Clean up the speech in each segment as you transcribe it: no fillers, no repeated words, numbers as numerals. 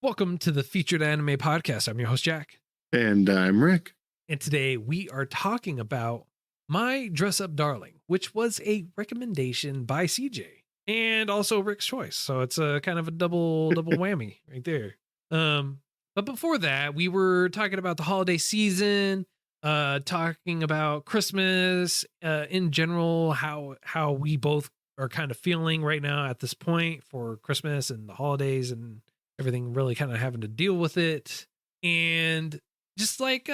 Welcome to the Featured Anime Podcast. I'm your host, Jack. And I'm Rick. And today we are talking about My Dress Up Darling, which was a recommendation by CJ and also Rick's choice. So it's a kind of a double whammy right there. But before that, we were talking about the holiday season, talking about Christmas, in general, how we both are kind of feeling right now at this point for Christmas and the holidays and everything, really kind of having to deal with it. And just like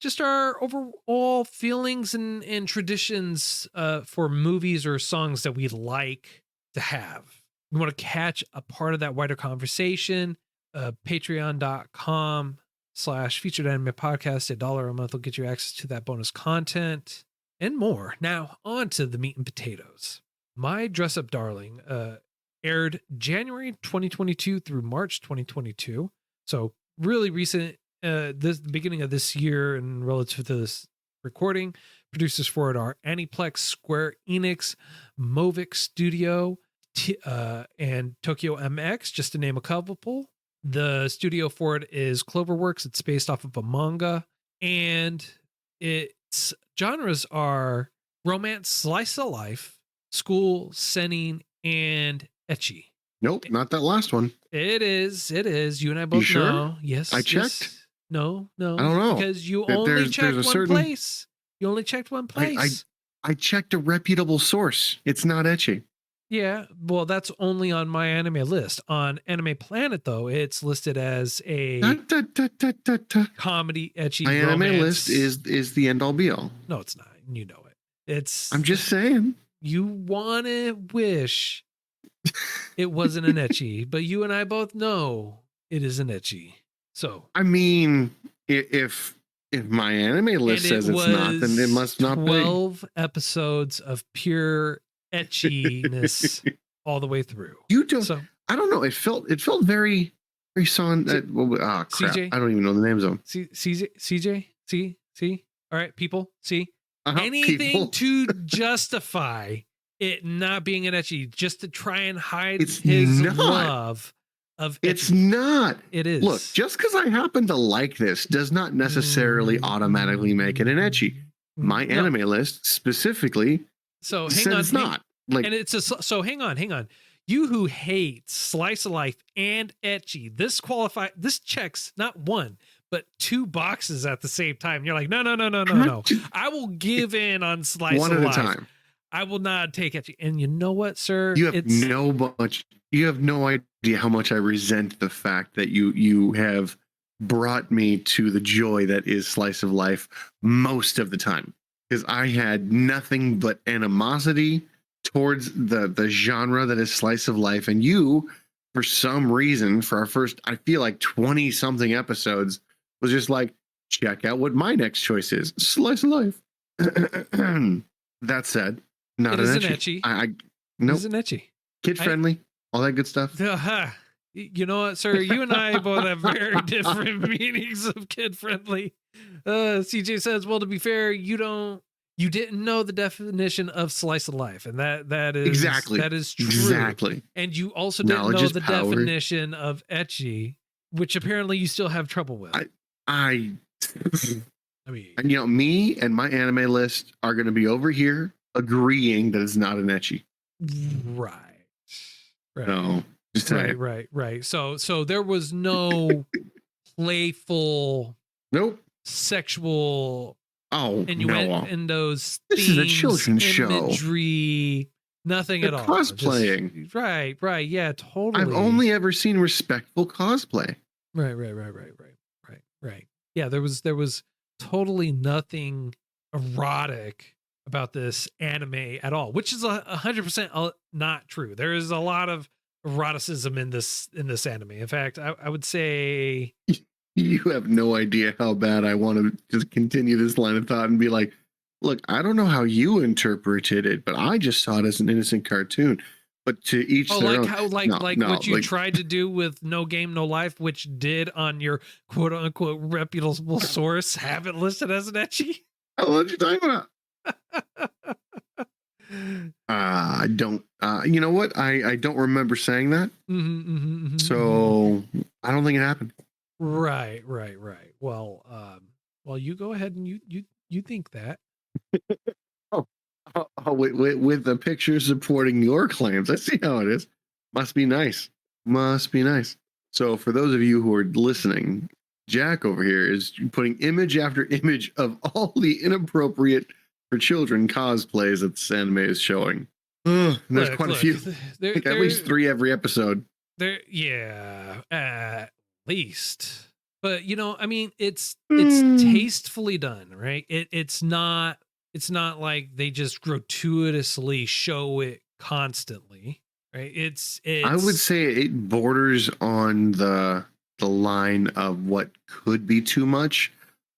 just our overall feelings and traditions for movies or songs that we like to have. We want to catch a part of that wider conversation. Patreon.com/featured anime podcast. $1 a month will get you access to that bonus content and more. Now on to the meat and potatoes. My Dress Up Darling aired January 2022 through March 2022. So really recent, the beginning of this year, and relative to this recording. Producers for it are Aniplex, Square Enix, Movic Studio, and Tokyo MX, just to name a couple. The studio for it is Cloverworks. It's based off of a manga, and its genres are romance, slice of life, school, seinen, and ecchi. Nope, not that last one. It is. You and I both sure? know. Yes. I checked. Yes. No. I don't know. Because you only checked one place. You only checked one place. I checked a reputable source. It's not ecchi. Yeah, well, that's only on my anime list. On Anime Planet, though, it's listed as a comedy ecchi My romance. anime list is the end all be all. No, it's not. You know it. It's. I'm just saying. You want to wish it wasn't an ecchi, but you and I both know it is an ecchi. So I mean, if my anime list says it's not, then it must not be. 12 episodes of pure etchiness all the way through. You don't. So, I don't know. It felt very son. Crap! CJ? I don't even know the names of them. CJ. See. All right, people. See. Anything people. to justify it not being an ecchi, just to try and hide his love of ecchi. It's not. It is. Look, just because I happen to like this does not necessarily automatically make it an ecchi. My anime list specifically says it's not. And it's so hang on. You who hate slice of life and ecchi, this checks not one but two boxes at the same time. You're like, no. I will give in on slice one of at life. a time. I will not take ecchi. And you know what, sir? You have no idea how much I resent the fact that you have brought me to the joy that is slice of life most of the time. Because I had nothing but animosity towards the genre that is slice of life. And you, for some reason, for our first, I feel like 20 something episodes, was just like, check out what my next choice is. Slice of life. That said, not an ecchi. Nope. It is an ecchi. Kid friendly, all that good stuff. You know what, sir? You and I both have very different meanings of kid friendly. CJ says, well, to be fair, you didn't know the definition of slice of life, and that is exactly true. Exactly. And you also didn't know the definition of ecchi, which apparently you still have trouble with. I mean, and me and my anime list are going to be over here agreeing that it's not an ecchi. Right. No. Right. So there was no playful, sexual, innuendos. This is a children's imagery, nothing at all. Cosplaying. Just, right. Yeah, totally. I've only ever seen respectful cosplay. Right. Yeah, there was totally nothing erotic about this anime at all, which is 100% not true. There is a lot of eroticism in this anime. In fact, I would say you have no idea how bad I want to just continue this line of thought and be like, look, I don't know how you interpreted it, but I just saw it as an innocent cartoon. But to each their own. What you tried to do with No Game No Life, which did on your quote unquote reputable source have it listed as an ecchi. What are you talking about? I don't. You know what? I don't remember saying that. Mhm. So I don't think it happened. Right. Well, you go ahead and you think that. Oh, with the picture supporting your claims. I see how it is. Must be nice. Must be nice. So for those of you who are listening, Jack over here is putting image after image of all the inappropriate for children cosplays that this anime is showing. And there's quite a Look, few. Like at least 3 every episode. yeah, at least. But I mean, it's Mm. tastefully done, right? It's not like they just gratuitously show it constantly, right? I would It's say it borders on the line of what could be too much,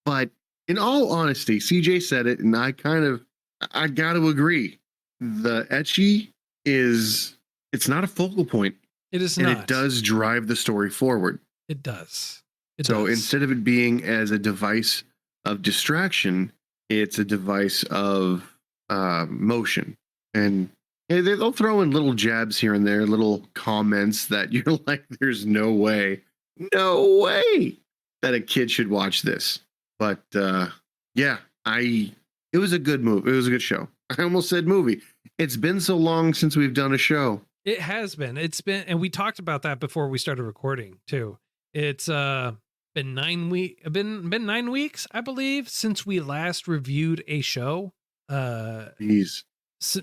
but in all honesty, CJ said it, and I got to agree. The ecchi is it's not a focal point, it is and it not. does drive the story forward. It does. It So does. instead of it being as a device of distraction, it's a device of motion. And they'll throw in little jabs here and there, little comments that you're like, there's no way that a kid should watch this. But yeah, it was a good move. It was a good show. I almost said movie. It's been so long since we've done a show. It has been. It's been, and we talked about that before we started recording too. It's been 9 weeks, I believe, since we last reviewed a show. Jeez.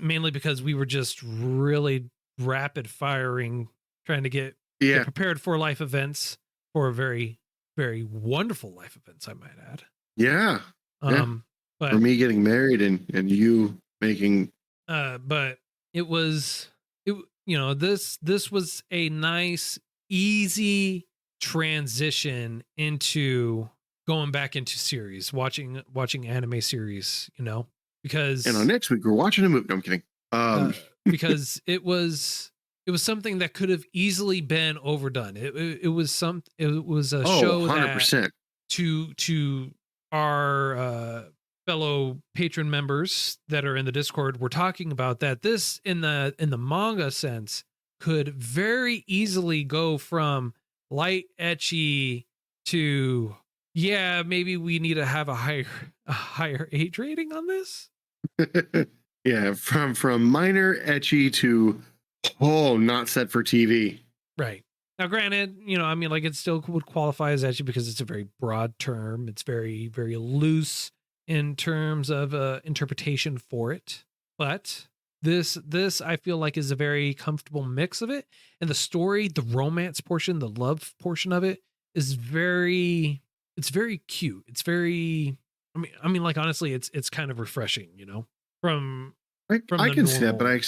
Mainly because we were just really rapid firing, trying to get Yeah. prepared for life events, for very, very wonderful life events, I might add. Yeah. But for me getting married and you making but it was this was a nice easy transition into going back into series, watching anime series, because and on next week we're watching a movie. No, I'm kidding. because it was something that could have easily been overdone. It was a show 100%. that to our fellow patron members that are in the Discord were talking about, that this in the manga sense could very easily go from light ecchi to, yeah, maybe we need to have a higher age rating on this. Yeah, from minor ecchi to not set for TV. Right. Now, granted, I mean, like, it still would qualify as ecchi because it's a very broad term. It's very, very loose in terms of interpretation for it. But this I feel like is a very comfortable mix of it. And the story, the romance portion, the love portion of it is it's very cute. It's very, I mean, like, honestly, it's kind of refreshing, from I can see that, but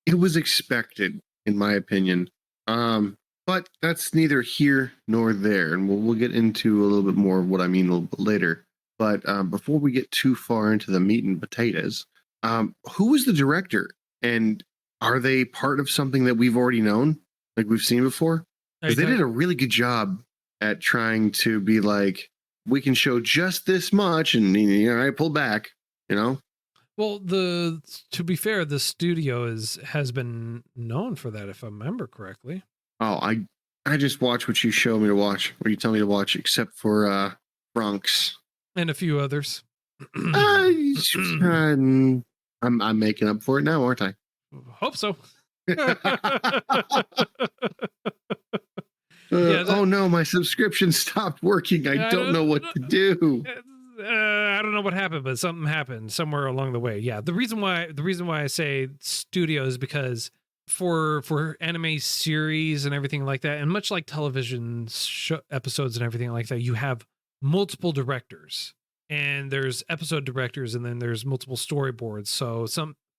it was expected, in my opinion. But that's neither here nor there, and we'll get into a little bit more of what I mean a little bit later. But before we get too far into the meat and potatoes, who was the director, and are they part of something that we've already known, like we've seen before? Because they did a really good job at trying to be like, we can show just this much, and I pull back, Well, to be fair, the studio has been known for that, if I remember correctly. Oh, I just watch what you show me to watch, or you tell me to watch, except for Bronx and a few others. I'm making up for it now, aren't I? Hope so. Oh no, my subscription stopped working. I don't know what to do. I don't know what happened, but something happened somewhere along the way. Yeah, the reason why I say studio is because for anime series and everything like that, and much like television episodes and everything like that, you have multiple directors, and there's episode directors, and then there's multiple storyboards. So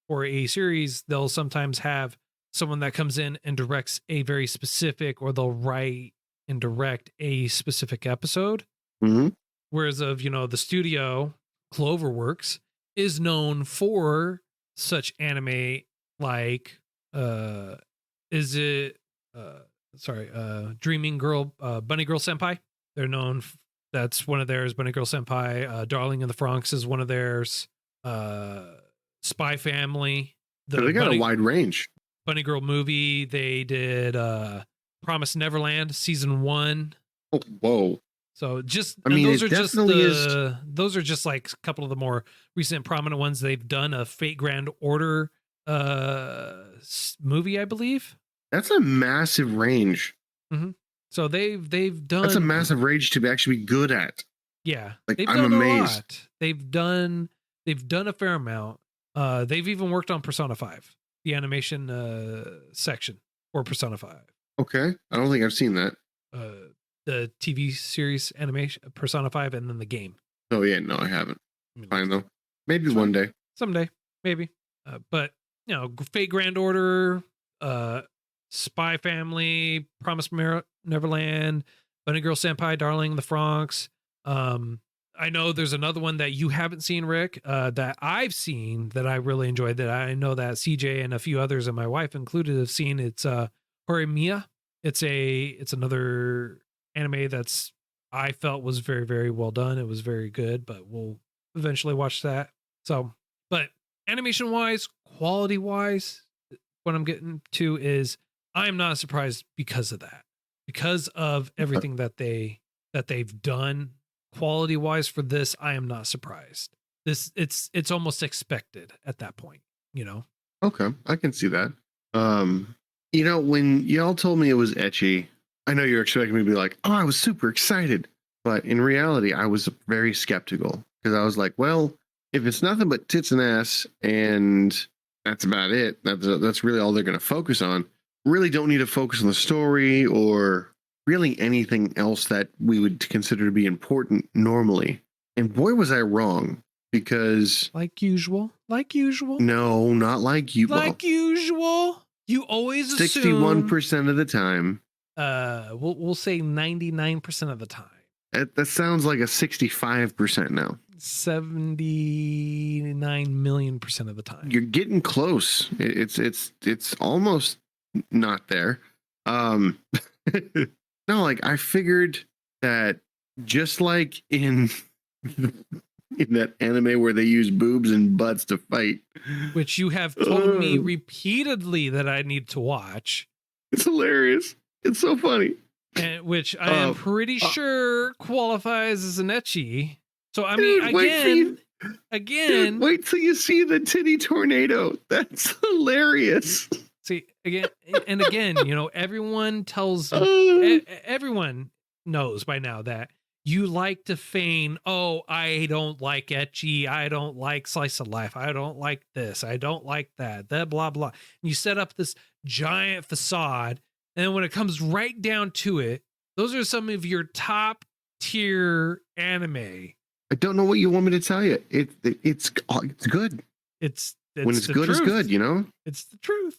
for a series, they'll sometimes have someone that comes in and directs a very specific, or they'll write and direct a specific episode. Mm-hmm. Whereas the studio, Cloverworks, is known for such anime like Dreaming Girl, Bunny Girl Senpai. They're known that's one of theirs. Bunny Girl Senpai. Darling in the Franxx is one of theirs. Spy Family So they got a wide range. Bunny Girl movie. They did Promise Neverland season 1. Oh, whoa. So just, I mean, those it are just definitely is. those are just like a couple of the more recent prominent ones. They've done a Fate Grand Order movie, I believe. That's a massive range. Mm-hmm. So they've done. That's a massive range to actually be good at. Yeah, like they've I'm done amazed. a lot. They've done a fair amount. They've even worked on Persona 5, the animation section for Persona 5. Okay, I don't think I've seen that. The TV series animation Persona 5, and then the game. Oh yeah, no, I haven't. Fine though. Maybe one day. Someday, maybe. But you know, Fate Grand Order, Spy Family, Promise Neverland, Bunny Girl Senpai, Darling the Franxx. I know there's another one that you haven't seen, Rick, that I've seen that I really enjoyed, that I know that CJ and a few others and my wife included have seen. It's Horimiya. It's another anime that's I felt was very, very well done. It was very good, but we'll eventually watch that. So, but animation wise, quality wise, what I'm getting to is I'm not surprised because of that, because of everything that they've done quality wise for this. I am not surprised. It's almost expected at that point, you know? Okay, I can see that. You know, when y'all told me it was ecchi, I know you're expecting me to be like, oh, I was super excited. But in reality, I was very skeptical because I was like, well, if it's nothing but tits and ass and that's about it, that's really all they're going to focus on. Really don't need to focus on the story or really anything else that we would consider to be important normally. And boy, was I wrong, because like usual. No, not like you. Like usual. You always assume 61% of the time. We'll say 99% of the time. That sounds like a 65% now. 79 million% of the time. You're getting close. It's almost not there. No, like I figured that just like in that anime where they use boobs and butts to fight, which you have told me repeatedly that I need to watch. It's hilarious. It's so funny. And which I am pretty sure qualifies as an ecchi. So I mean, again, dude, wait till you see the titty tornado. That's hilarious. See, again, you know, everyone knows by now that you like to feign, oh, I don't like ecchi, I don't like slice of life, I don't like this, I don't like that, blah, blah. And you set up this giant facade, and then when it comes right down to it, those are some of your top tier anime. I don't know what you want me to tell you. It's good. It's when it's good, truth. It's good, you know? It's the truth.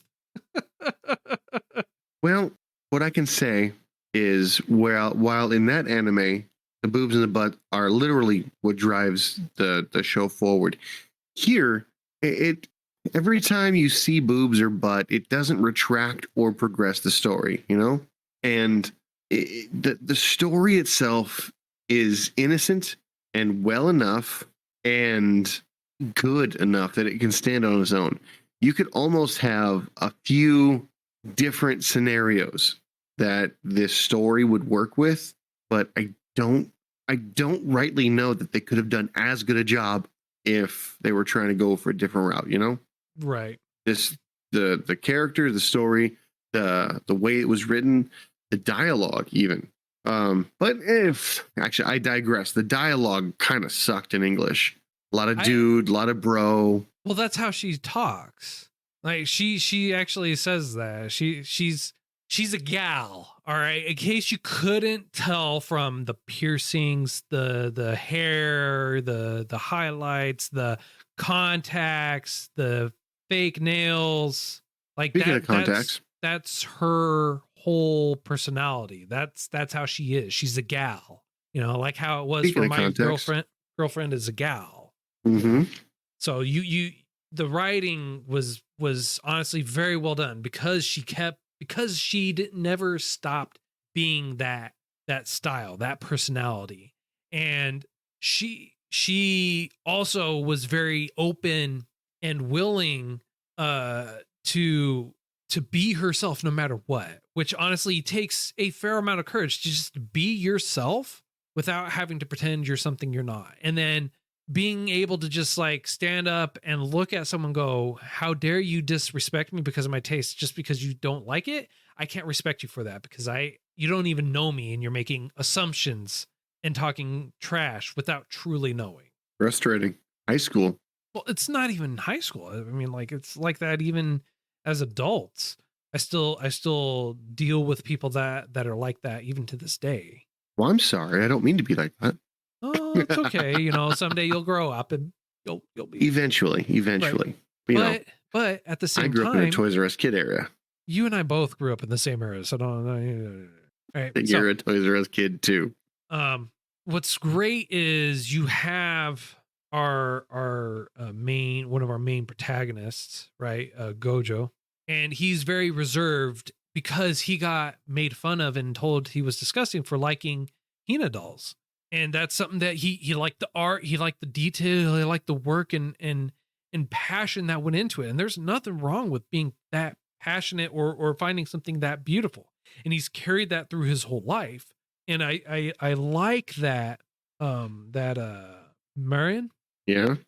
Well, what I can say is, while in that anime, the boobs and the butt are literally what drives the show forward. Here, every time you see boobs or butt, it doesn't retract or progress the story, you know? And the story itself is innocent and well enough and good enough that it can stand on its own. You could almost have a few different scenarios that this story would work with, but I don't rightly know that they could have done as good a job if they were trying to go for a different route, you know? Right. The character, the story, the way it was written, the dialogue even. But actually I digress. The dialogue kind of sucked in English. A lot of dude, a lot of bro. Well, that's how she talks. Like she actually says that. She's a gal, all right? In case you couldn't tell from the piercings, the hair, the highlights, the contacts, the fake nails, like Speaking of contacts, that's her whole personality. That's how she is. She's a gal. You know, like how it was Speaking for my context, girlfriend is a gal. Mm-hmm. So the writing was honestly very well done because she never stopped being that style, that personality. And she also was very open and willing to be herself no matter what, which honestly takes a fair amount of courage to just be yourself without having to pretend you're something you're not. And then being able to just like stand up and look at someone and go, how dare you disrespect me because of my taste just because you don't like it? I can't respect you for that because you don't even know me and you're making assumptions and talking trash without truly knowing. Frustrating. High school. Well, it's not even high school. I mean, like it's like that even as adults. I still deal with people that are like that even to this day. Well, I'm sorry. I don't mean to be like that. Oh, it's okay. You know, someday you'll grow up and you'll be Eventually. Right. But at the same time, I grew up in a Toys R Us kid era. You and I both grew up in the same era, so don't know. Right. You're a Toys R Us kid too. What's great is you have our one of our main protagonists, right? Gojo, and he's very reserved because he got made fun of and told he was disgusting for liking Hina dolls. And that's something that he liked the art, he liked the detail, he liked the work and passion that went into it. And there's nothing wrong with being that passionate or finding something that beautiful. And he's carried that through his whole life. And I like that Marion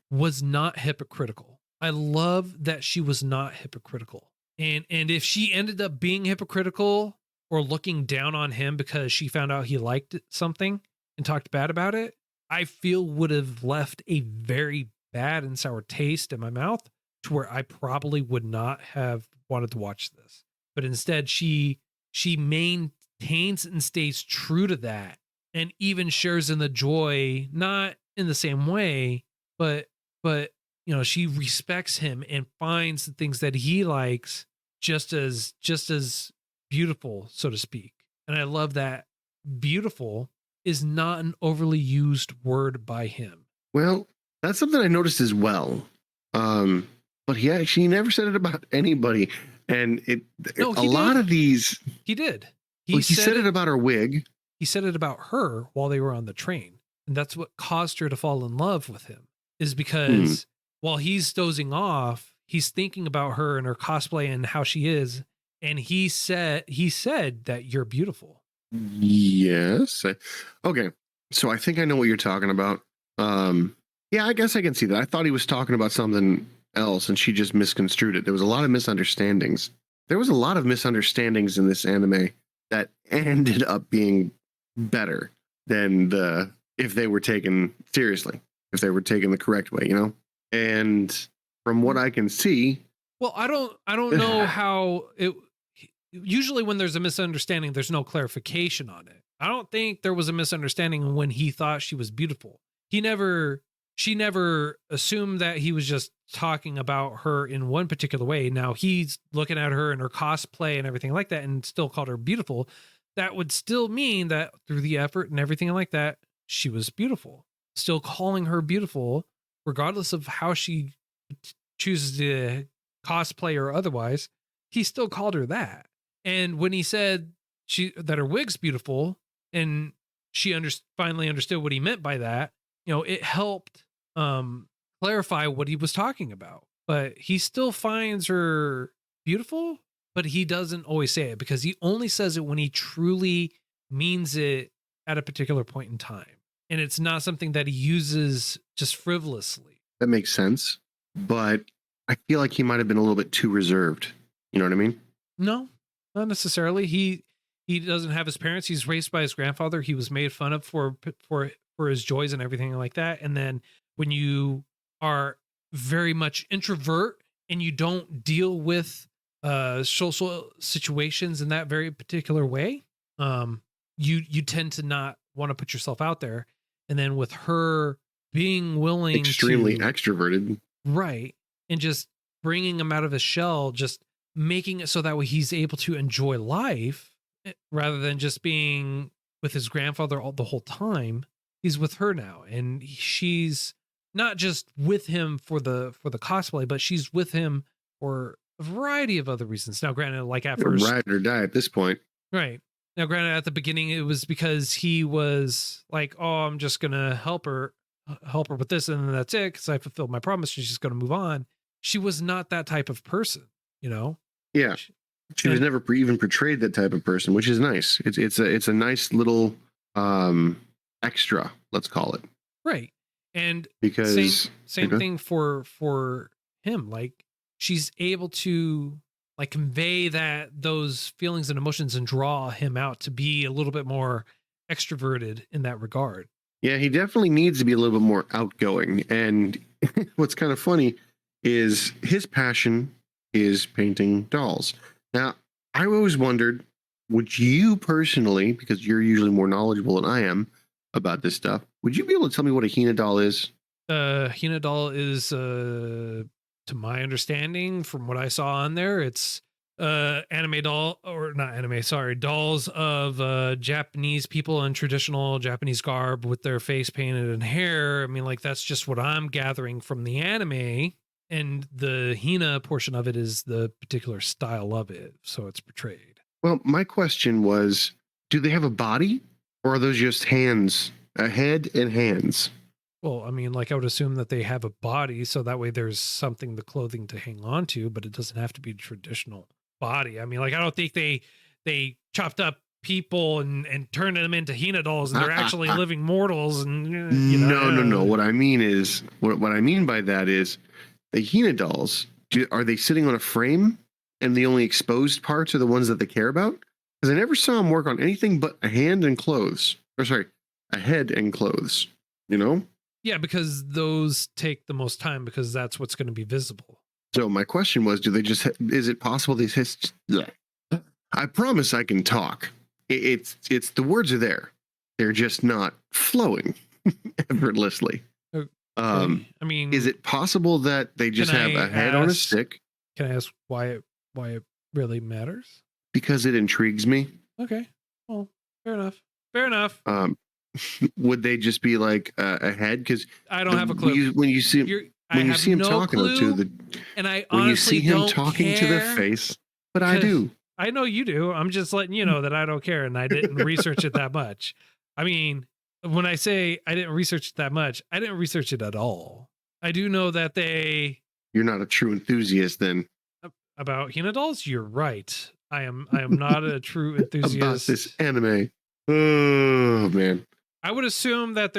was not hypocritical. I love that she was not hypocritical. And if she ended up being hypocritical or looking down on him because she found out he liked something and talked bad about it, I feel would have left a very bad and sour taste in my mouth to where I probably would not have wanted to watch this. But instead, she maintains and stays true to that and even shares in the joy, not in the same way, but you know, she respects him and finds the things that he likes just as beautiful, so to speak. And I love that beautiful is not an overly used word by him. Well, that's something I noticed as well. But he actually never said it about anybody. And lot of these he did. He said it about her wig. He said it about her while they were on the train. And that's what caused her to fall in love with him, is because while he's dozing off, he's thinking about her and her cosplay and how she is. And he said that you're beautiful. Yes. Okay. So I think I know what you're talking about. Yeah, I guess I can see that. I thought he was talking about something else and she just misconstrued it. There was a lot of misunderstandings. There was a lot of misunderstandings in this anime that ended up being better than if they were taken seriously, if they were taken the correct way, you know? And from what I can see, well, I don't know how it usually when there's a misunderstanding, there's no clarification on it. I don't think there was a misunderstanding when he thought she was beautiful. She never assumed that he was just talking about her in one particular way. Now he's looking at her and her cosplay and everything like that and still called her beautiful. That would still mean that through the effort and everything like that, she was beautiful. Still calling her beautiful, regardless of how she chooses to cosplay or otherwise, he still called her that. And when he said that her wig's beautiful and she finally understood what he meant by that, you know, it helped clarify what he was talking about. But he still finds her beautiful, but he doesn't always say it because he only says it when he truly means it at a particular point in time. And it's not something that he uses just frivolously. That makes sense. But I feel like he might have been a little bit too reserved. You know what I mean? No, not necessarily. He doesn't have his parents. He's raised by his grandfather. He was made fun of for his joys and everything like that. And then when you are very much introvert and you don't deal with social situations in that very particular way, you tend to not want to put yourself out there. And then with her being willing extremely extroverted, right, and just bringing him out of his shell, just making it so that way he's able to enjoy life rather than just being with his grandfather the whole time. He's with her now, and she's not just with him for the cosplay, but she's with him for a variety of other reasons. Now, granted, like at first, ride or die at this point, right? Now, granted, at the beginning, it was because he was like, "Oh, I'm just gonna help her with this, and then that's it, because I fulfilled my promise. She's just gonna move on." she was not that type of person, you know? Yeah. She- She was and never even portrayed that type of person, which is nice. It's a nice little extra, let's call it, right. And same because same thing for him. Like she's able to like convey those feelings and emotions and draw him out to be a little bit more extroverted in that regard. yeah, he definitely needs to be a little bit more outgoing. And what's kind of funny is his passion is painting dolls. Now, I always wondered, would you personally, because you're usually more knowledgeable than I am about this stuff, would you be able to tell me what a Hina doll is? Hina doll is to my understanding from what I saw on there, it's anime doll or not anime, sorry, dolls of Japanese people in traditional Japanese garb with their face painted and hair. I mean, like that's just what I'm gathering from the anime. And the Hina portion of it is the particular style of it. So it's portrayed. Well, my question was, do they have a body, or are those just hands, a head and hands? Well, I mean, like I would assume that they have a body, so that way there's something, the clothing to hang on to, but it doesn't have to be traditional body. I mean, like I don't think they chopped up people and turned them into Hina dolls, and they're actually living mortals. And No. What I mean is, what I mean by that is, the Hina dolls. Are they sitting on a frame, and the only exposed parts are the ones that they care about? Because I never saw them work on anything but a hand and clothes. Or sorry, a head and clothes. You know. Yeah, because those take the most time because that's what's going to be visible. So my question was, do they just? Is it possible they just? I promise I can talk. It's the words are there. They're just not flowing effortlessly. Okay. I mean, is it possible that they just have a head on a stick? Can I ask why it really matters? Because it intrigues me. Okay. Well, fair enough. Fair enough. Would they just be like a head? Because I don't have a clue. When you see him talking to the, and I when you see honestly him don't talking care, to their face, but I do. I know you do. I'm just letting you know that I don't care, and I didn't research it that much. I mean, when I say I didn't research it that much, I didn't research it at all. I do know that You're not a true enthusiast, then. About Hina dolls. You're right. I am not a true enthusiast about this anime. Oh man. I would assume that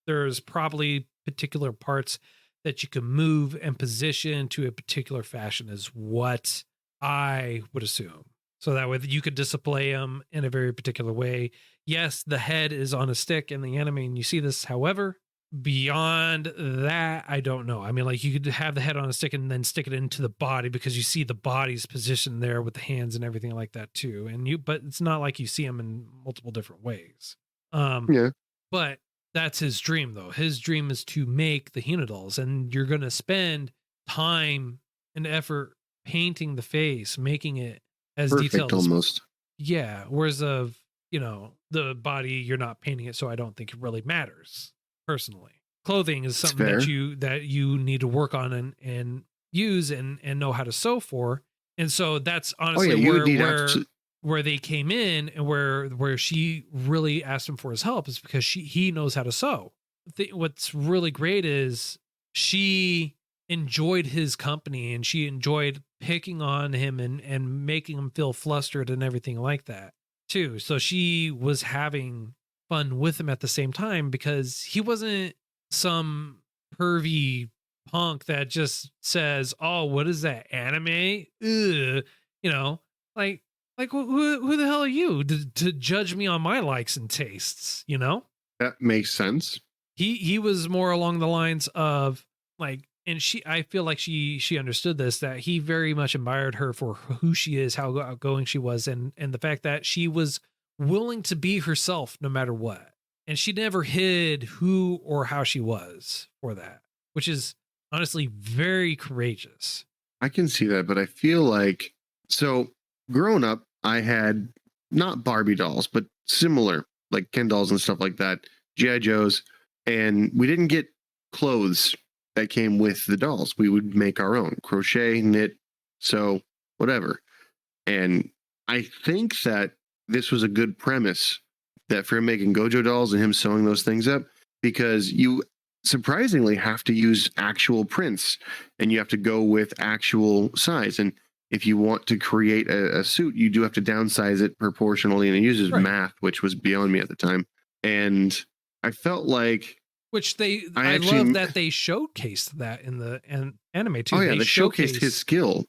there's probably particular parts that you can move and position to a particular fashion is what I would assume. So that way you could display them in a very particular way. Yes, the head is on a stick in the anime and you see this. However, beyond that, I don't know. I mean, like you could have the head on a stick and then stick it into the body because you see the body's positioned there with the hands and everything like that too. But it's not like you see them in multiple different ways. Yeah. But that's his dream, though. His dream is to make the Hina dolls, and you're going to spend time and effort painting the face, making it as perfect detailed almost. Yeah. Whereas the body, you're not painting it, so I don't think it really matters personally. Clothing is something that you need to work on and use and know how to sew for. And so that's honestly where they came in and where she really asked him for his help is because he knows how to sew. What's really great is she enjoyed his company and she enjoyed picking on him and making him feel flustered and everything like that too. So she was having fun with him at the same time because he wasn't some pervy punk that just says, "Oh, what is that anime?" Ugh. Like who the hell are you to judge me on my likes and tastes? That makes sense. He was more along the lines of like, and I feel like she understood this, that he very much admired her for who she is, how outgoing she was, and the fact that she was willing to be herself no matter what, and she never hid who or how she was for that, which is honestly very courageous. I can see that, but I feel like growing up, I had not Barbie dolls, but similar, like Ken dolls and stuff like that, G.I. Joes, and we didn't get clothes that came with the dolls. We would make our own, crochet, knit, sew, whatever. And I think that this was a good premise that for him making Gojo dolls and him sewing those things up, because surprisingly have to use actual prints, and you have to go with actual size. And if you want to create a suit, you do have to downsize it proportionally, and it uses Right. math, which was beyond me at the time. And I felt like Which I I love actually, that they showcased that in the anime too. oh yeah, They they showcased his showcase skill.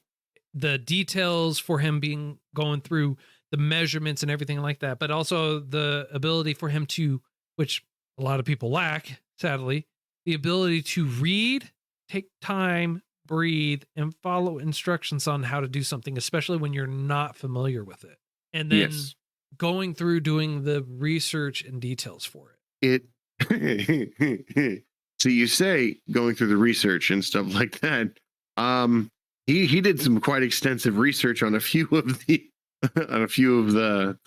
the details for him being going through the measurements and everything like that, but also the ability for him to, which a lot of people lack, sadly, the ability to read, take time, breathe, and follow instructions on how to do something, especially when you're not familiar with it. And then Yes, going through doing the research and details for it. it. So you say going through the research and stuff like that. He did some quite extensive research on a few of the on a few of the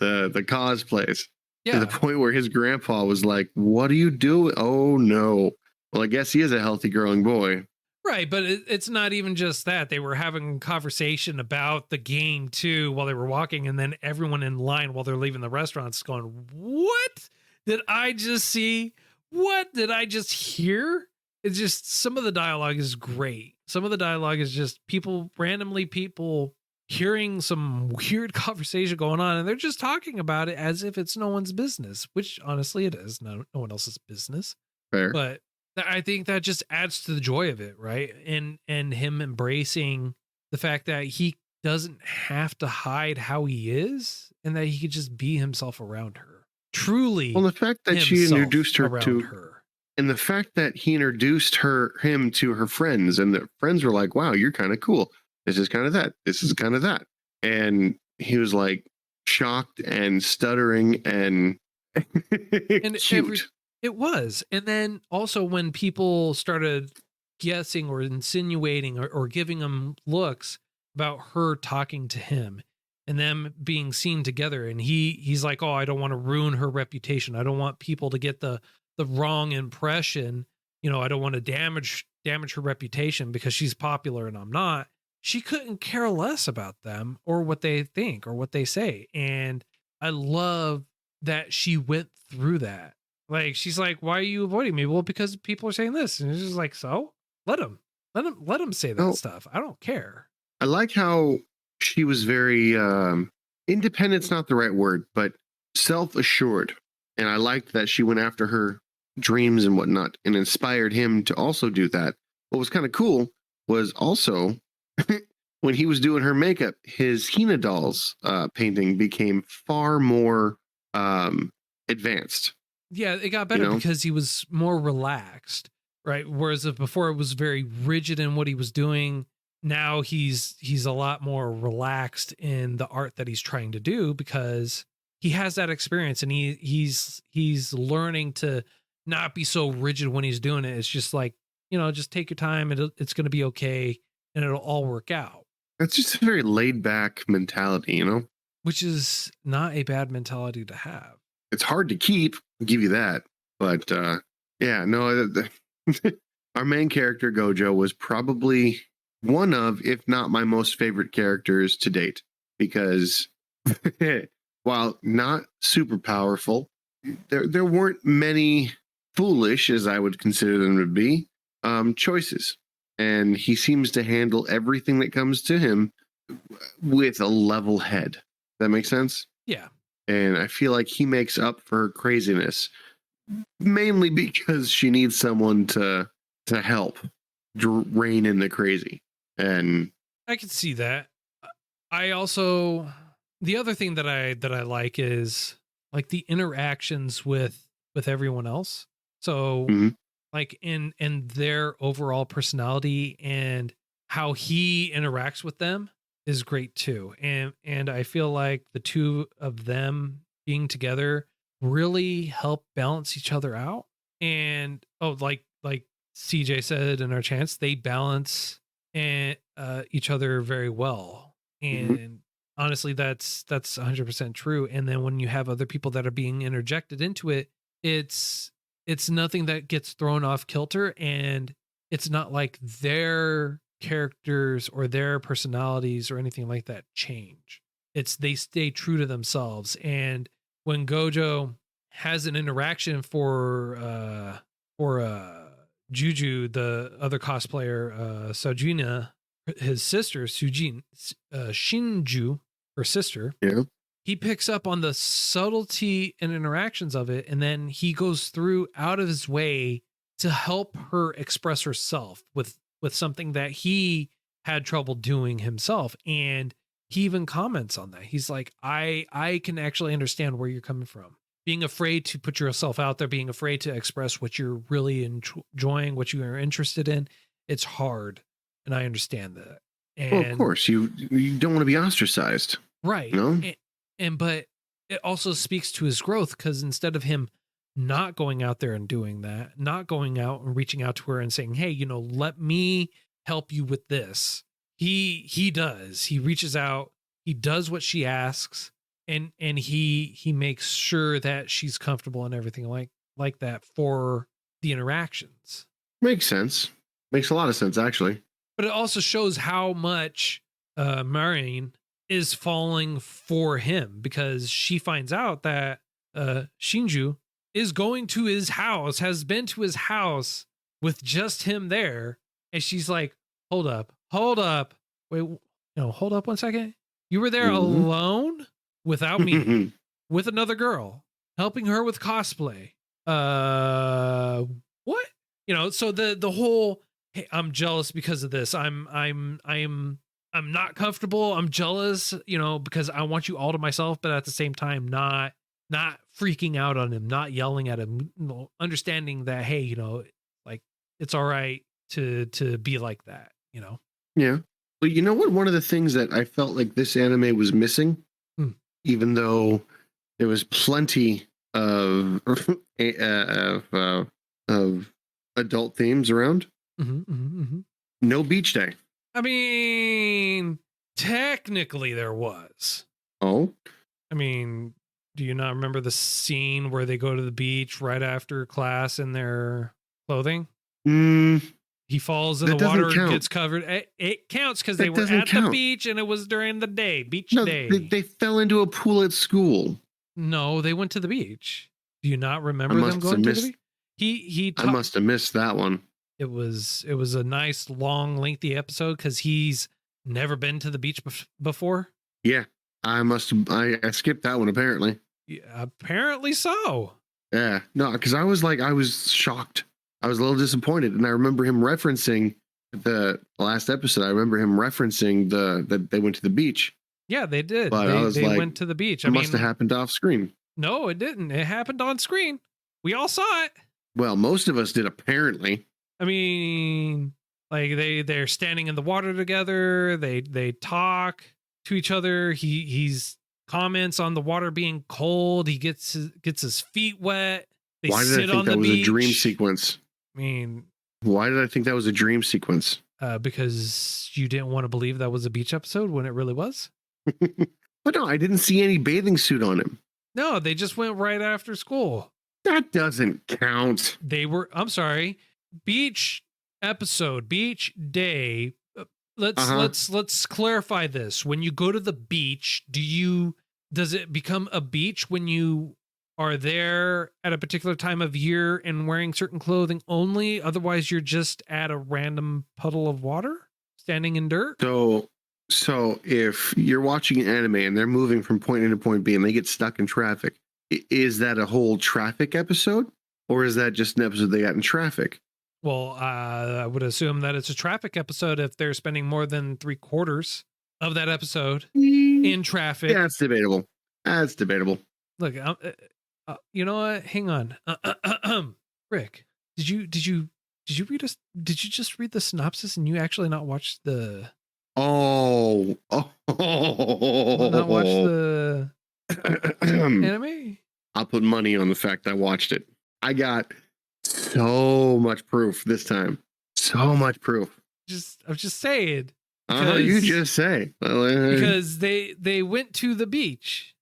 cosplays, to the Yeah. point where his grandpa was like, "What are you doing? Oh no!" Well, I guess he is a healthy growing boy. Right, but it's not even just that. They were having a conversation about the game too while they were walking, and then everyone in line while they're leaving the restaurants going, "What did I just see? What did I just hear?" It's just some of the dialogue is great. Some of the dialogue is just randomly people hearing some weird conversation going on, and they're just talking about it as if it's no one's business, which honestly it is. No one else's business, Fair. but I think that just adds to the joy of it, right? And him embracing the fact that he doesn't have to hide how he is and that he could just be himself around her. Well, Truly the fact that she himself introduced her around to, her. and the fact that he introduced him to her friends, and the friends were like, "Wow, you're kind of cool. This is kind of that. This is kind of that." And he was like shocked and stuttering and And cute. it was. And then also when people started guessing or insinuating or giving him looks about her talking to him and them being seen together, and he's like, "Oh, I don't want to ruin her reputation. I don't want people to get the wrong impression. I don't want to damage her reputation because she's popular and I'm not." She couldn't care less about them or what they think or what they say. And I love that she went through that. Like, she's like, "Why are you avoiding me?" "Well, because people are saying this." And it's just like, "So let him say that Oh, stuff. I don't care." I like how she was very independent's not the right word, but self-assured. And I liked that she went after her dreams and whatnot and inspired him to also do that. What was kind of cool was also when he was doing her makeup, his Hina dolls painting became far more advanced, Yeah, it got you better know? because he was more relaxed, right? Whereas if before it was very rigid in what he was doing, now he's a lot more relaxed in the art that he's trying to do because he has that experience and he's learning to not be so rigid when he's doing it. It's just like, just take your time, it's going to be okay and it'll all work out, That's just a very laid back mentality, you know? which is not a bad mentality to have. It's hard to keep, I'll give you that. But yeah, no, our main character Gojo was probably one of, if not my most favorite characters to date, because while not super powerful, there weren't many foolish, as I would consider them to be, choices, and he seems to handle everything that comes to him with a level head. That makes sense. Yeah. And I feel like he makes up for her craziness, mainly because she needs someone to help rein in the crazy. And I could see that. I also the other thing that I like is like the interactions with everyone else. So mhm, like in their overall personality and how he interacts with them is great too. And I feel like the two of them being together really help balance each other out. And like CJ said in our chance, they balance and each other very well. mhm. And honestly, that's 100% true. And then when you have other people that are being interjected into it, it's it's nothing that gets thrown off kilter, and it's not like their characters or their personalities or anything like that change. It's they stay true to themselves. And when Gojo has an interaction for Juju, the other cosplayer, Sojina, his sister, Shinju, her sister, Yeah. he picks up on the subtlety and interactions of it, and then he goes through out of his way to help her express herself with something that he had trouble doing himself. And he even comments on that. He's like, I can actually understand where you're coming from. Being afraid to put yourself out there, being afraid to express what you're really enjoying, what you are interested in. It's hard. And I understand that. And Well, of course, you don't want to be ostracized. right. No? But it also speaks to his growth, because instead of him not going out there and doing that, not going out and reaching out to her and saying, hey, let me help you with this. He does. He reaches out, he does what she asks, and he makes sure that she's comfortable and everything like that for the interactions. Makes sense. Makes a lot of sense, actually. But it also shows how much Marine is falling for him, because she finds out that Shinju is going to his house, has been to his house with just him there. And she's like, hold up. Wait, hold up 1 second. You were there alone without me, with another girl, helping her with cosplay. What? So the whole, hey, I'm jealous because of this. I'm not comfortable. I'm jealous, because I want you all to myself, but at the same time, not freaking out on him, not yelling at him, understanding that, hey, like, it's all right to be like that, Yeah. But you know what? One of the things that I felt like this anime was missing, even though there was plenty of adult themes around, no beach day. I mean, technically there was. Oh? I mean, do you not remember the scene where they go to the beach right after class in their clothing? He falls in the water and gets covered. It counts because they were at the beach and it was during the day. Beach day. They fell into a pool at school. No, they went to the beach. Do you not remember them going to the beach? I must have missed that one. It was a nice, long, lengthy episode because he's never been to the beach before. Yeah, I skipped that one apparently. Yeah, apparently so. Yeah, no, because I was shocked. I was a little disappointed, and I remember him referencing the last episode. I remember him referencing that they went to the beach. Yeah, they did. But they went to the beach. It must have happened off screen. No, it didn't. It happened on screen. We all saw it. Well, most of us did, apparently. I mean, like they're standing in the water together. They talk to each other. He's comments on the water being cold. He gets his feet wet. Why did I think that was a dream sequence? I mean, why did I think that was a dream sequence? Because you didn't want to believe that was a beach episode when it really was. But no, I didn't see any bathing suit on him. No, they just went right after school. That doesn't count. I'm sorry. Beach episode, beach day. Let's clarify this. When you go to the beach, does it become a beach when you are there at a particular time of year and wearing certain clothing only? Otherwise, you're just at a random puddle of water standing in dirt. So if you're watching an anime and they're moving from point A to point B and they get stuck in traffic, is that a whole traffic episode, or is that just an episode they got in traffic? Well, I would assume that it's a traffic episode if they're spending more than 3/4 of that episode in traffic. Yeah, that's debatable. Look, you know what? Hang on, Rick. Did you just read the synopsis and you actually not watch the? Not watch the anime? I'll put money on the fact I watched it. I got so much proof this time. So much proof. I'm just saying. You just say. Because they went to the beach.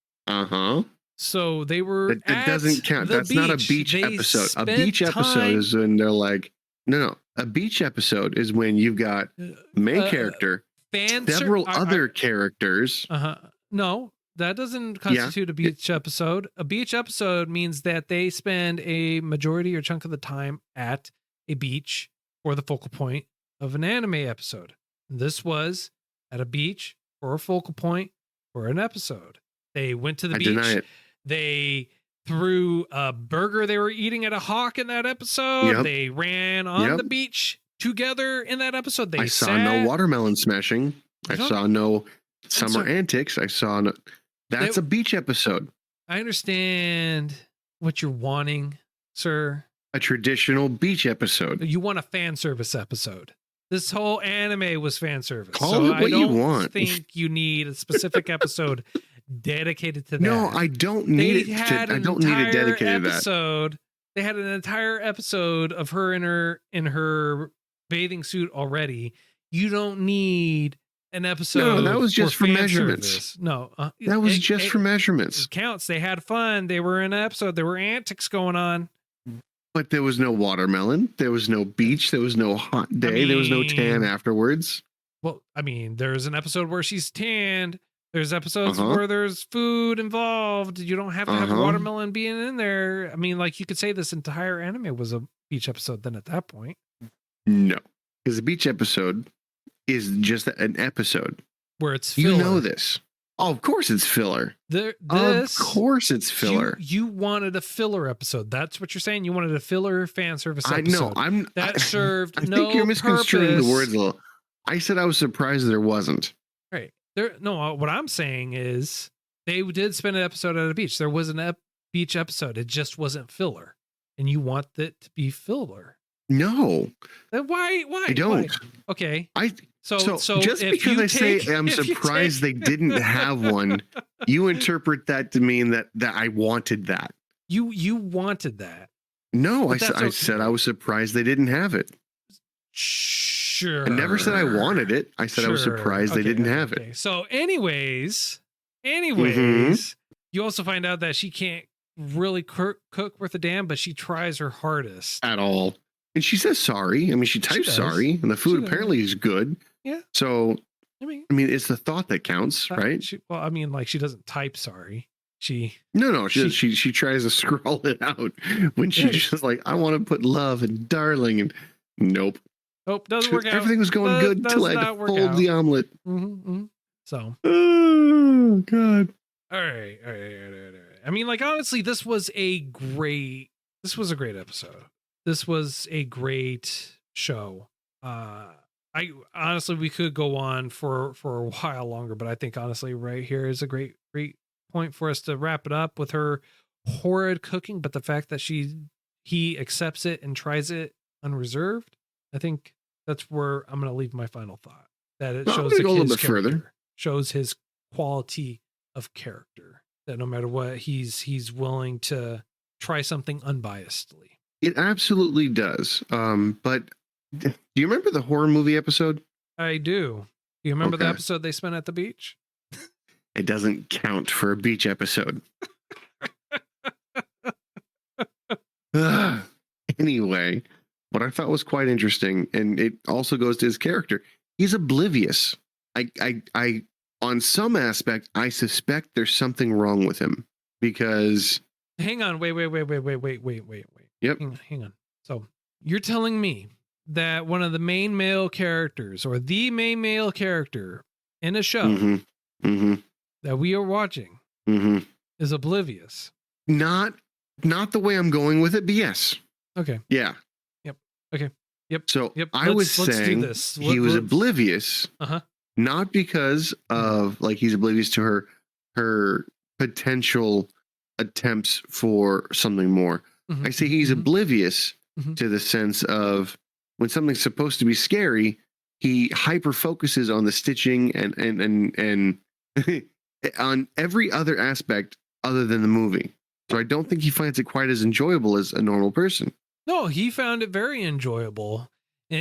So they were. That doesn't count. That's not a beach episode. A beach episode is when they're like, no. A beach episode is when you've got main character, several other characters. No, that doesn't constitute a beach episode. A beach episode means that they spend a majority or chunk of the time at a beach for the focal point of an anime episode. This was at a beach for a focal point for an episode. They went to the beach. Deny it. They threw a burger they were eating at a hawk in that episode. Yep. They ran on the beach together in that episode. I saw no watermelon smashing. I saw no summer antics. I saw no. That's a beach episode. I understand what you're wanting, sir. A traditional beach episode. You want a fan service episode. This whole anime was fan service. Call it what you want. I think you need a specific episode dedicated to that. No, I don't need it. I don't need it dedicated to that. They had an entire episode of her in her bathing suit already. You don't need an episode. No, that was just for measurements. Service. No, that was just for measurements. It counts. They had fun. They were in an episode. There were antics going on. But there was no watermelon. There was no beach. There was no hot day. There was no tan afterwards. Well, I mean, there's an episode where she's tanned. There's episodes where there's food involved. You don't have to have watermelon being in there. I mean, like, you could say this entire anime was a beach episode then at that point. No, because the beach episode is just an episode. Where it's filler. You know this. Oh, of course it's filler. Of course it's filler. You wanted a filler episode. That's what you're saying? You wanted a filler fan service episode. I know. That served I think you're misconstruing the words a little. I said I was surprised there wasn't. Right. No, what I'm saying is they did spend an episode at a beach. There was an beach episode. It just wasn't filler. And you want it to be filler. No. Then why? I don't. Why? Okay. So just because I say I'm surprised they didn't have one, you interpret that to mean that I wanted that. You wanted that. No, I said I was surprised they didn't have it. Sure. I never said I wanted it. I said I was surprised they didn't have it. So anyways, you also find out that she can't really cook worth a damn, but she tries her hardest. At all. And she says sorry. I mean, she types sorry, and the food apparently is good. Yeah. So, I mean, it's the thought that counts, right? She doesn't type sorry. She tries to scroll it out when she's just like, I want to put love and darling, and nope. Doesn't work out. Everything was going good until I had to fold the omelet. So. Oh, God. All right. I mean, like, honestly, this was a great episode. This was a great show. I honestly, we could go on for a while longer, but I think honestly right here is a great point for us to wrap it up with her horrid cooking, but the fact that he accepts it and tries it unreserved. I think that's where I'm going to leave my final thought. That it shows go a little bit further. Shows his quality of character. That no matter what, he's willing to try something unbiasedly. It absolutely does. But do you remember the horror movie episode? I do. You remember the episode they spent at the beach? It doesn't count for a beach episode. Anyway, what I thought was quite interesting, and it also goes to his character. He's oblivious. I on some aspect, I suspect there's something wrong with him because. Hang on. Wait. Yep. Hang on. So you're telling me that one of the main male characters or the main male character in a show that we are watching is oblivious. Not the way I'm going with it, but yes. Okay. Yeah. Yep. Okay. Yep. So yep. I was saying he was oblivious, not because of like he's oblivious to her potential attempts for something more. I say he's oblivious to the sense of when something's supposed to be scary, he hyper focuses on the stitching and on every other aspect other than the movie. So I don't think he finds it quite as enjoyable as a normal person. No, he found it very enjoyable,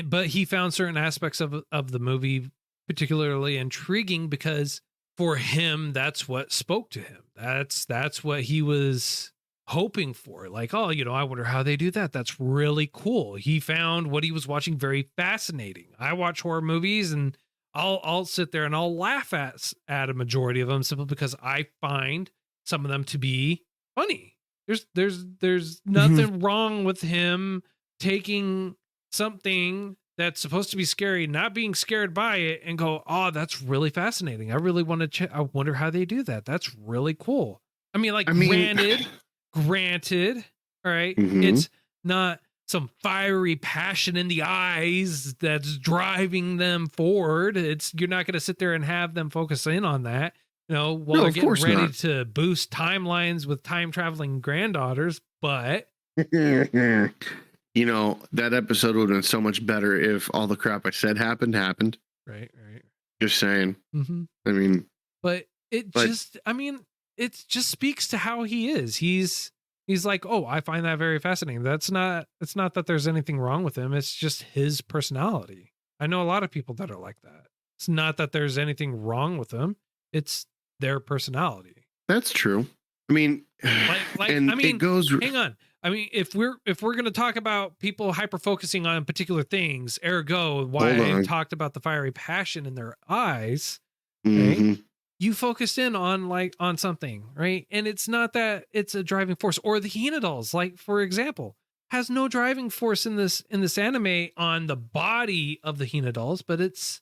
but he found certain aspects of the movie particularly intriguing because for him, that's what spoke to him. That's what he was hoping for. Like, oh, I wonder how they do that. That's really cool. He found what he was watching very fascinating. I watch horror movies and I'll sit there and I'll laugh at a majority of them simply because I find some of them to be funny. There's nothing wrong with him taking something that's supposed to be scary, not being scared by it, and go, oh, that's really fascinating. I really want to I wonder how they do that. That's really cool. I mean, like, I mean, granted, all right, mhm. it's not some fiery passion in the eyes that's driving them forward. You're not going to sit there and have them focus in on that, while No, they're of getting course ready not. to boost timelines with time traveling granddaughters. But That episode would have been so much better if all the crap I said happened. right. Just saying. Mm-hmm. I mean, but it just speaks to how he is. He's like, oh, I find that very fascinating. It's not that there's anything wrong with him. It's just his personality. I know a lot of people that are like that. It's not that there's anything wrong with them. It's their personality. that's true. I mean, it goes. Hang on. I mean, if we're going to talk about people hyper focusing on particular things, ergo why I talked about the fiery passion in their eyes, Mm-hmm. right? You focused in on something, right? And it's not that it's a driving force. Or the Hina dolls, like, for example, has no driving force in this anime on the body of the Hina dolls, but it's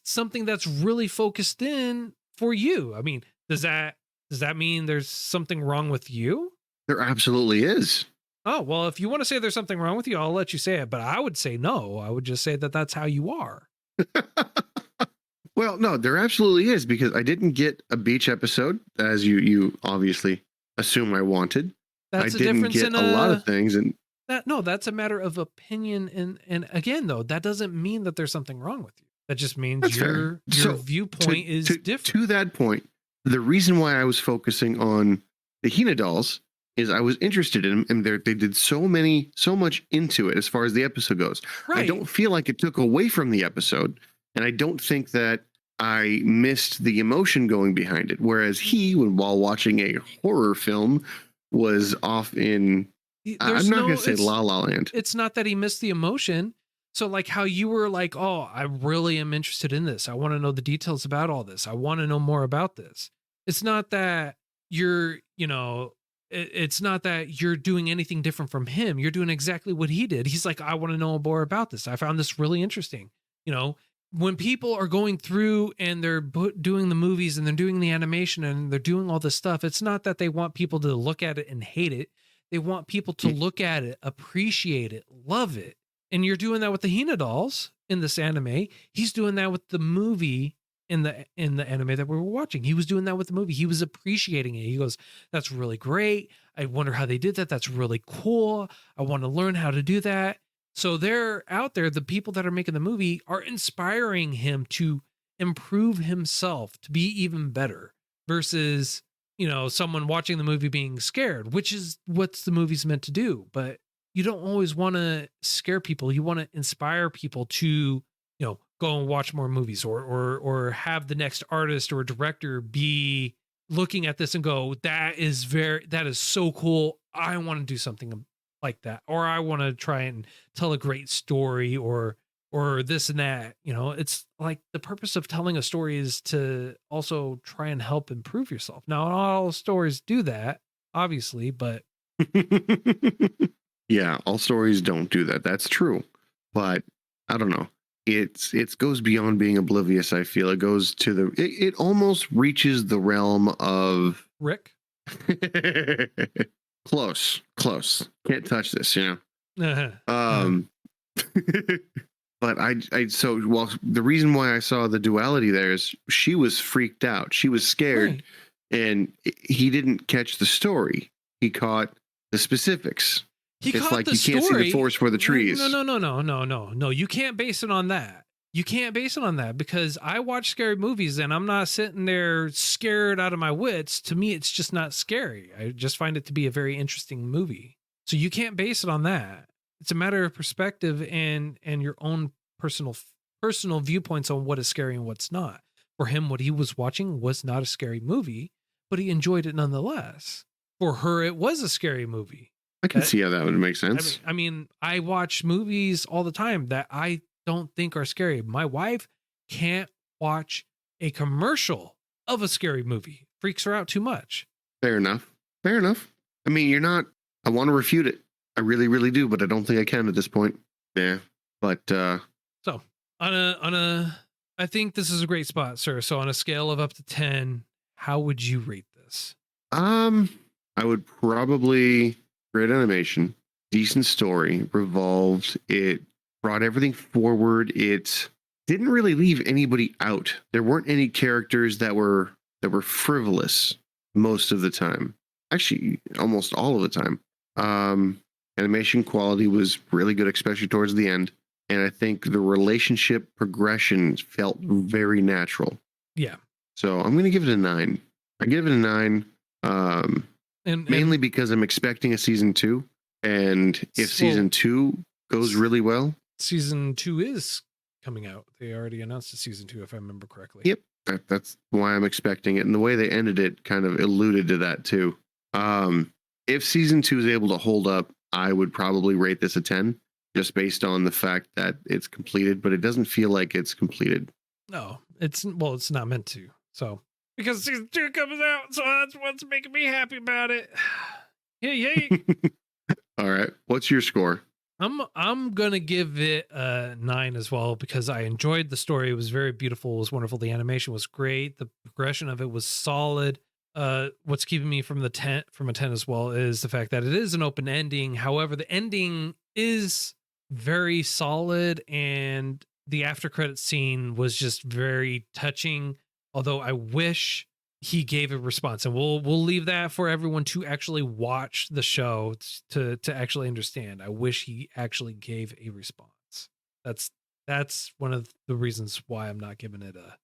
something that's really focused in for you. I mean, does that mean there's something wrong with you? There absolutely is. Oh, well, if you want to say there's something wrong with you, I'll let you say it. But I would say no. I would just say that that's how you are. Well, no, there absolutely is, because I didn't get a beach episode, as you obviously assume I wanted. That's I didn't get a lot of things, and that's a matter of opinion. And again, though, that doesn't mean that there's something wrong with you. That just means your viewpoint is different. To that point, the reason why I was focusing on the Hina dolls is I was interested in them, and they did so much into it as far as the episode goes. Right. I don't feel like it took away from the episode, and I don't think that I missed the emotion going behind it. Whereas while watching a horror film, was off in, I'm not going to say La La Land. It's not that he missed the emotion. So, like, how you were like, oh, I really am interested in this. I want to know the details about all this. I want to know more about this. It's not that it's not that you're doing anything different from him. You're doing exactly what he did. He's like, I want to know more about this. I found this really interesting. When people are going through and they're doing the movies and they're doing the animation and they're doing all this stuff, it's not that they want people to look at it and hate it. They want people to look at it, appreciate it, love it. And you're doing that with the Hina dolls in this anime. He's doing that with the movie in the anime that we were watching. He was doing that with the movie. He was appreciating it. He goes, that's really great. I wonder how they did that. That's really cool. I want to learn how to do that. So they're out there, the people that are making the movie are inspiring him to improve himself, to be even better, versus, someone watching the movie being scared, which is what the movie's meant to do. But you don't always want to scare people. You want to inspire people to, go and watch more movies, or have the next artist or director be looking at this and go, that is so cool. I want to do something like that, or I want to try and tell a great story, or this and that. It's like the purpose of telling a story is to also try and help improve yourself. Now, not all stories do that, obviously, but yeah, all stories don't do that. That's true. But I don't know. It goes beyond being oblivious. I feel it goes to it almost reaches the realm of Rick. Close. Can't touch this, Uh-huh. But the reason why I saw the duality there is she was freaked out. She was scared, right. And he didn't catch the story. He caught the specifics. It's like you can't see the forest for the trees. No. You can't base it on that. You can't base it on that, because I watch scary movies and I'm not sitting there scared out of my wits. To me, it's just not scary. I just find it to be a very interesting movie. So you can't base it on that. It's a matter of perspective and your own personal viewpoints on what is scary and what's not. For him, what he was watching was not a scary movie, but he enjoyed it nonetheless. For her, it was a scary movie. I can see how that would make sense. I mean, I watch movies all the time that I don't think are scary. My wife can't watch a commercial of a scary movie. Freaks her out too much. Fair enough. I mean, I want to refute it. I really, really do, but I don't think I can at this point. Yeah. But So on a I think this is a great spot, sir. So on a scale of up to 10, how would you rate this? I would probably great animation, decent story, revolved. It brought everything forward. It didn't really leave anybody out. There weren't any characters that were frivolous most of the time. Actually, almost all of the time. Um, Animation quality was really good, especially towards the end. And I think the relationship progression felt very natural. Yeah. So I'm going to give it a 9. I give it a 9. Um, Mainly because I'm expecting a season 2, and if season 2 goes really well, season 2 is coming out. They already announced a season 2, if I remember correctly. Yep, that's why I'm expecting it, and the way they ended it kind of alluded to that too. If season 2 is able to hold up, I would probably rate this a 10, just based on the fact that it's completed, but it doesn't feel like it's completed. No, it's not meant to. So because season 2 comes out, so that's what's making me happy about it. Hey. All right, what's your score? I'm gonna give it a 9 as well, because I enjoyed the story. It was very beautiful. It was wonderful. The animation was great. The progression of it was solid. What's keeping me from a 10 as well is the fact that it is an open ending. However, the ending is very solid, and the after credit scene was just very touching. Although I wish he gave a response, and we'll leave that for everyone to actually watch the show to actually understand. I wish he actually gave a response. That's one of the reasons why I'm not giving it a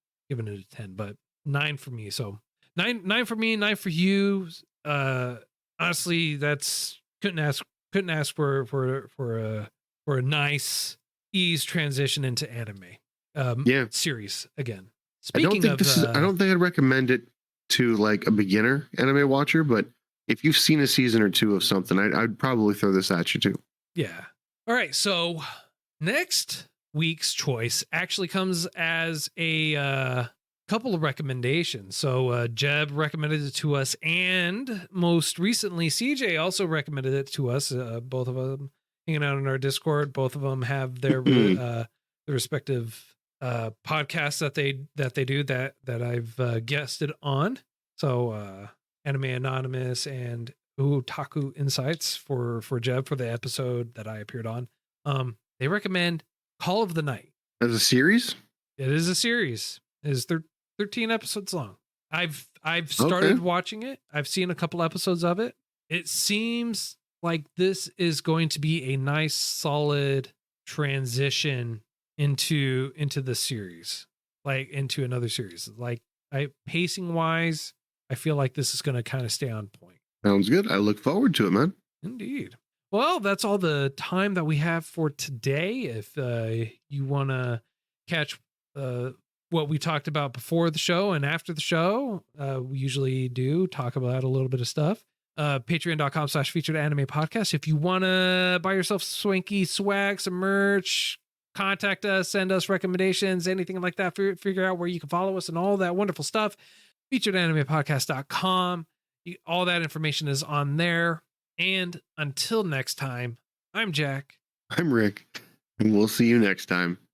10, but 9 for me. So 9 for me, 9 for you. Honestly, that's couldn't ask for a nice ease transition into anime. Series again. Speaking I don't think I'd recommend it to like a beginner anime watcher, but if you've seen a season or 2 of something, I'd probably throw this at you too. Yeah. All right. So next week's choice actually comes as a couple of recommendations. So Jeb recommended it to us, and most recently CJ also recommended it to us. Both of them hanging out in our Discord. Both of them have their respective podcasts that they do that I've guested on. So Anime Anonymous and Otaku Insights for Jeb for the episode that I appeared on. They recommend Call of the Night as a series. It is a series. It is 13 episodes long. I've started watching it. I've seen a couple episodes of it. It seems like this is going to be a nice solid transition into the series, like into another series. Like pacing wise, I feel like this is going to kind of stay on point. Sounds good. I look forward to it, man. Indeed. Well, that's all the time that we have for today. If you want to catch what we talked about before the show and after the show, we usually do talk about a little bit of stuff. Patreon.com/featured anime podcast. If you want to buy yourself swanky swag, some merch, contact us, send us recommendations, anything like that, figure out where you can follow us and all that wonderful stuff. featuredanimepodcast.com. All that information is on there. And until next time, I'm Jack. I'm Rick, and we'll see you next time.